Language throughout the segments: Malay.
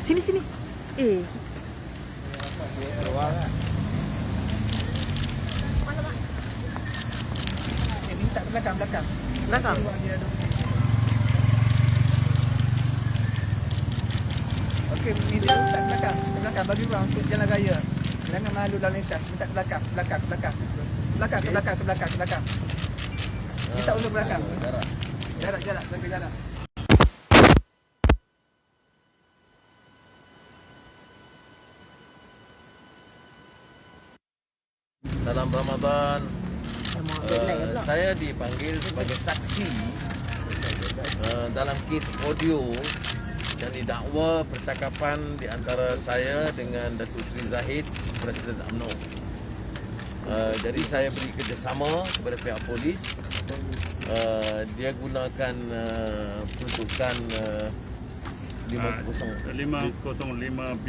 Sini sini. Keluar lah. Minta belakang. Belakang. Okey, minta belakang bagi ruang untuk jalan raya. Jangan malu lalu lintas. Minta belakang. Belakang. Minta untuk belakang. Jarak, jaga jarak. Salam Ramadan. Saya dipanggil sebagai saksi dalam kes audio yang didakwa percakapan di antara saya dengan Datuk Seri Zahid, Presiden UMNO. Jadi saya beri kerjasama kepada pihak polis. Dia gunakan peruntukan 505B.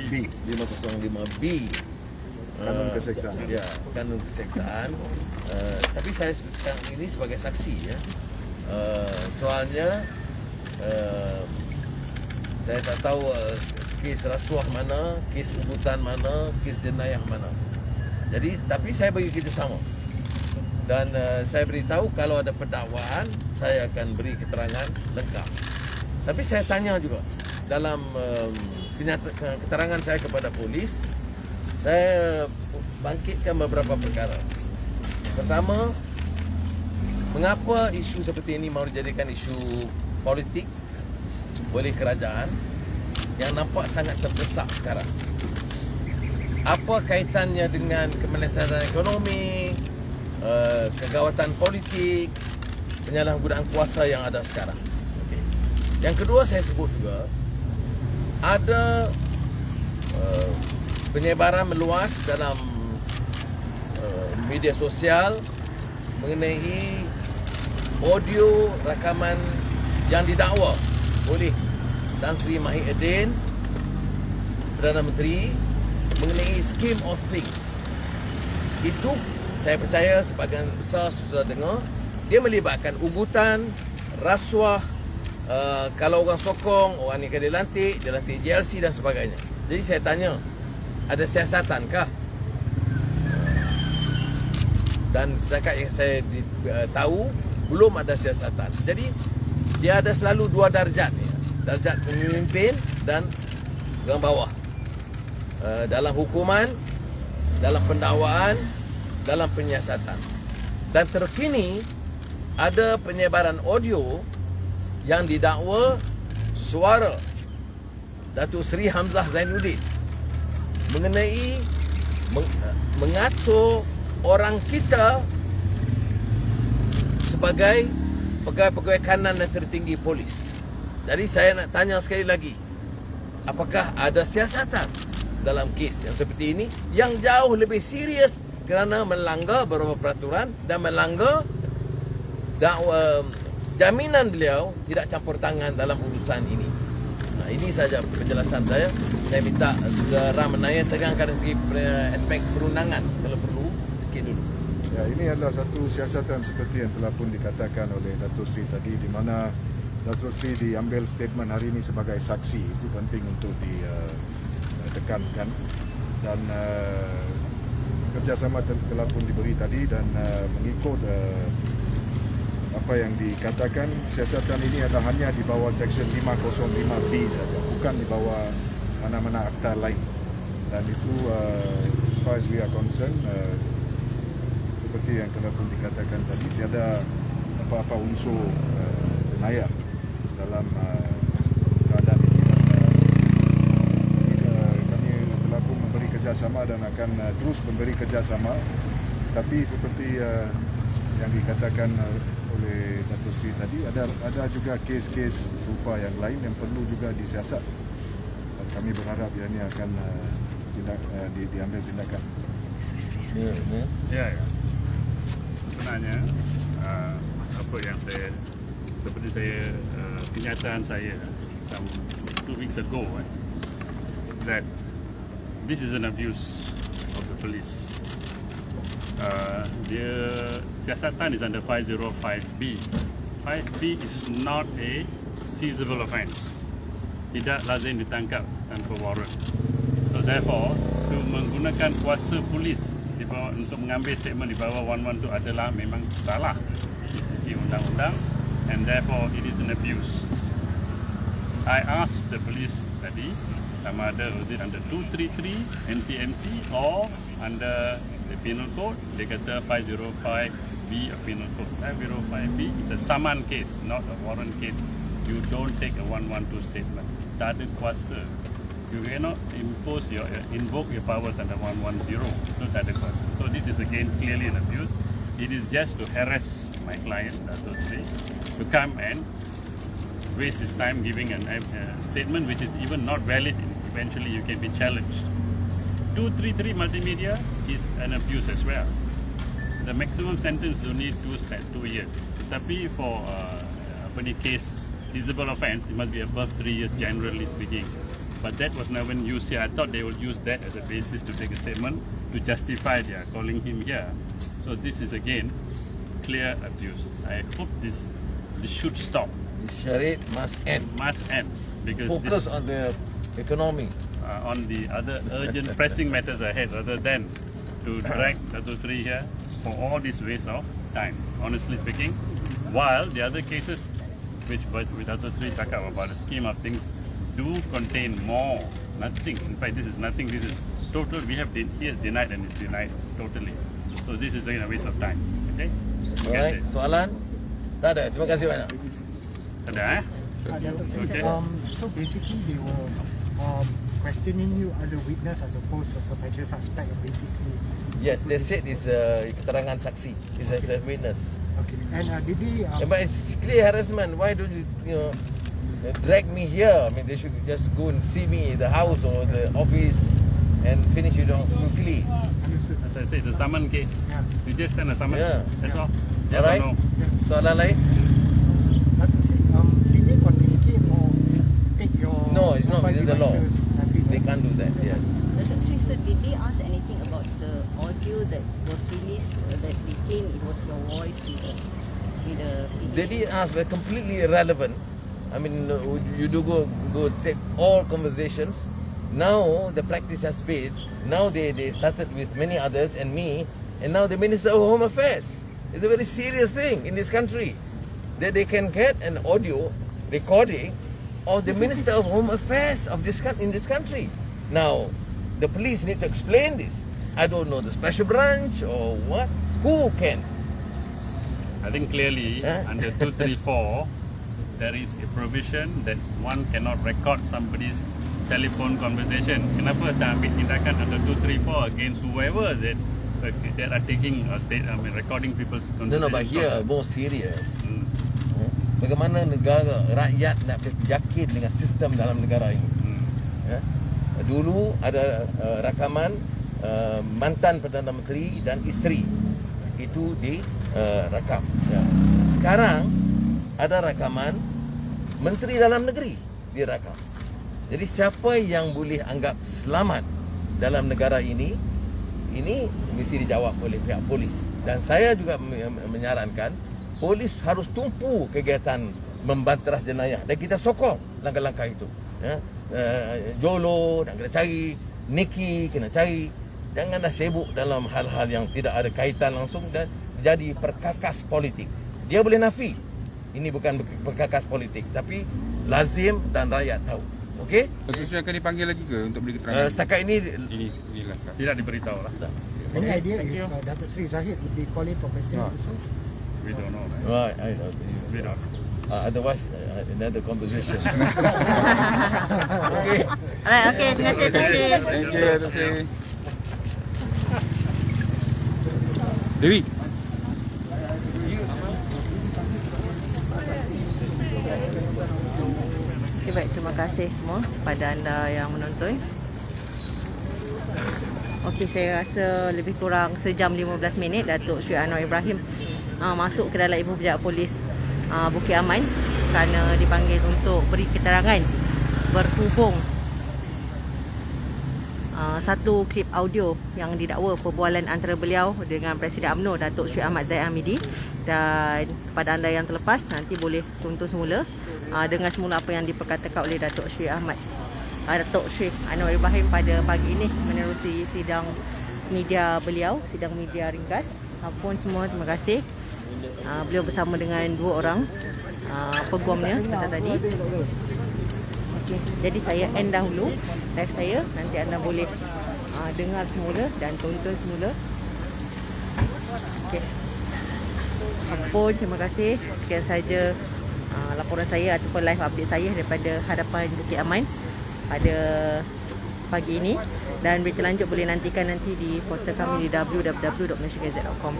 Kanun keseksaan. Ya, kanun keseksaan. Tapi saya sekarang ini sebagai saksi ya. Soalnya saya tak tahu kes rasuah mana, kes ugutan mana, kes jenayah mana. Jadi tapi saya bagi kerjasama. Dan saya beritahu kalau ada pendakwaan saya akan beri keterangan lengkap. Tapi saya tanya juga dalam keterangan saya kepada polis, saya bangkitkan beberapa perkara. Pertama, mengapa isu seperti ini mahu dijadikan isu politik oleh kerajaan yang nampak sangat terdesak sekarang? Apa kaitannya dengan kemelesatan ekonomi, kegawatan politik, penyalahgunaan kuasa yang ada sekarang? Okay. Yang kedua, saya sebut juga ada penyebaran meluas dalam media sosial mengenai audio rakaman yang didakwa oleh Tan Sri Mahiuddin, Perdana Menteri, mengenai scheme of things. Itu saya percaya sebagian besar sudah dengar, dia melibatkan ugutan, rasuah, kalau orang sokong, orang ni dia lantik JLC dan sebagainya. Jadi saya tanya, ada siasatankah? Dan setakat yang saya tahu, belum ada siasatan. Jadi dia ada selalu dua darjat ya. Darjat pemimpin dan orang bawah. Dalam hukuman, dalam pendakwaan, dalam penyiasatan. Dan terkini ada penyebaran audio yang didakwa suara Datuk Seri Hamzah Zainuddin mengenai mengatur orang kita sebagai pegawai-pegawai kanan dan tertinggi polis. Jadi saya nak tanya sekali lagi, apakah ada siasatan dalam kes yang seperti ini yang jauh lebih serius kerana melanggar beberapa peraturan dan melanggar jaminan beliau tidak campur tangan dalam urusan ini. Nah, ini saja penjelasan saya. Saya minta Saudara Menaya tegangkan dari segi aspek perundangan kalau perlu sikit dulu. Ya, ini adalah satu siasatan seperti yang telah pun dikatakan oleh Datuk Seri tadi, di mana Datuk Seri diambil statement hari ini sebagai saksi. Itu penting untuk ditekankan, dan kerjasama telah pun diberi tadi, dan mengikut apa yang dikatakan, siasatan ini adalah hanya di bawah Seksyen 505B saja, bukan di bawah mana-mana akta lain. Dan itu as far as we are concerned, seperti yang telah pun dikatakan tadi, tiada apa-apa unsur jenayah dalam keadaan ini. Kami telah pun memberi kerjasama dan akan terus memberi kerjasama. Tapi seperti yang dikatakan oleh Datuk Seri tadi, ada juga kes-kes serupa yang lain yang perlu juga disiasat. Dan kami berharap yang ini akan diambil tindakan. Ya. Sebenarnya apa yang seperti kenyataan saya some 2 weeks ago, that this is an abuse of the police. Dia siasatan is under 505B. 5B is not a seizable offence. tidak lazim ditangkap tanpa warrant. So therefore, to menggunakan kuasa polis di bawah, untuk mengambil statement di bawah 112 adalah memang salah di sisi undang-undang, and therefore it is an abuse. I asked the police tadi sama ada was it under 233 MCMC or under the penal code. Dia kata 505B of penal code. 505B is a summon case, not a warrant case. You don't take a 112 statement. Tak ada kuasa. You cannot invoke your powers under 110. No, tak ada kuasa. So this is again clearly an abuse. It is just to harass my client, Dato' Sri, to come and waste his time giving a statement which is even not valid. Eventually you can be challenged. 233 multimedia is an abuse as well. The maximum sentence you need 2 years. Tapi for case seizable offence, it must be above 3 years generally speaking. But that was never used here. I thought they would use that as a basis to take a statement to justify their calling him here. So this is again clear abuse. I hope this should stop. The charade must end. Must end because Focus on the economy. on the other urgent pressing matters ahead rather than to drag Dato' Sri here for all this waste of time, honestly speaking. While the other cases which Dato' Sri talk about the scheme of things do contain more. Nothing. In fact, this is nothing. This is total. He has denied and it's denied totally. So this is again a waste of time. Okay? Alright, soalan? Tak ada. Terima kasih banyak. Ada Okay. So basically they were questioning you as a witness as opposed to potential suspect basically. Yes, they said it's keterangan saksi. It's a witness. Okay. And did they But it's clear harassment. Why don't you drag me here? I mean, they should just go and see me in the house or the office and finish it off quickly. understood? As I said, it's a summon case. Yeah. You just send a summon. Yeah. That's all. Yes Alright. or no? Soalan lain? Did they confiscate or take your No, it's not mobile within the law. devices, They can't do that. Yes. Dato' Sri, so did they ask anything about the audio that was released that they claim it was your voice with the They did ask, but completely irrelevant. I mean, you do go take all conversations. Now the practice has been. Now they started with many others and me, and now the Minister of Home Affairs. It's a very serious thing in this country that they can get an audio recording of the Minister of Home Affairs of in this country. Now, the police need to explain this. I don't know the special branch or what. Who can? I think clearly under 234 there is a provision that one cannot record somebody's telephone conversation. Kenapa tak ambil tindakan under 234 against whoever that are taking recording people's conversation? No, but here more serious. Bagaimana negara, rakyat nak yakin dengan sistem dalam negara ini. Dulu ada rakaman mantan Perdana Menteri dan isteri. Itu direkam. Sekarang ada rakaman Menteri Dalam Negeri direkam. Jadi siapa yang boleh anggap selamat dalam negara ini mesti dijawab oleh pihak polis. Dan saya juga menyarankan polis harus tumpu kegiatan membantras jenayah dan kita sokong langkah-langkah itu. Jolo dan kena cari, Niki kena cari. Janganlah sibuk dalam hal-hal yang tidak ada kaitan langsung dan jadi perkakas politik. Dia boleh nafi. Ini bukan perkakas politik, tapi lazim dan rakyat tahu. Okey? Dato' Sri akan dipanggil lagi ke untuk beri keterangan? Setakat ini Ini last lah. Tidak diberitahu lah. Any idea if Dato' Sri Zahid would be calling for questioning also? We don't know. Right? right, I know. We don't. Otherwise another conversation. Okey. Alright, okay, terima kasih Dato' Sri. Thank you, Dato' Sri. Dewi. Okay, baik, terima kasih semua kepada anda yang menonton. Okey, saya rasa lebih kurang sejam 15 minit Datuk Sri Anwar Ibrahim masuk ke dalam Ibu Pejabat Polis Bukit Aman kerana dipanggil untuk beri keterangan berhubung satu klip audio yang didakwa perbualan antara beliau dengan Presiden UMNO Datuk Sri Ahmad Zahid Hamidi. Dan kepada anda yang terlepas, nanti boleh tonton semula dengar semula apa yang diperkatakan oleh Datuk Sri Datuk Sri Anwar Ibrahim pada pagi ini menerusi sidang media beliau, sidang media ringkas. Pun semua terima kasih. Beliau bersama dengan 2 orang peguamnya sebentar tadi. Okay. Jadi saya end dahulu live saya. Nanti anda boleh dengar semula dan tonton semula. Okay. Ampun, terima kasih. Sekian saja laporan saya ataupun live update saya daripada hadapan Bukit Aman pada pagi ini. Dan berita lanjut boleh nantikan nanti di portal kami di www.malaysiagazette.com.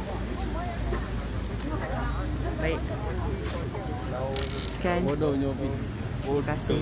Baik. Sekian. Terima kasih.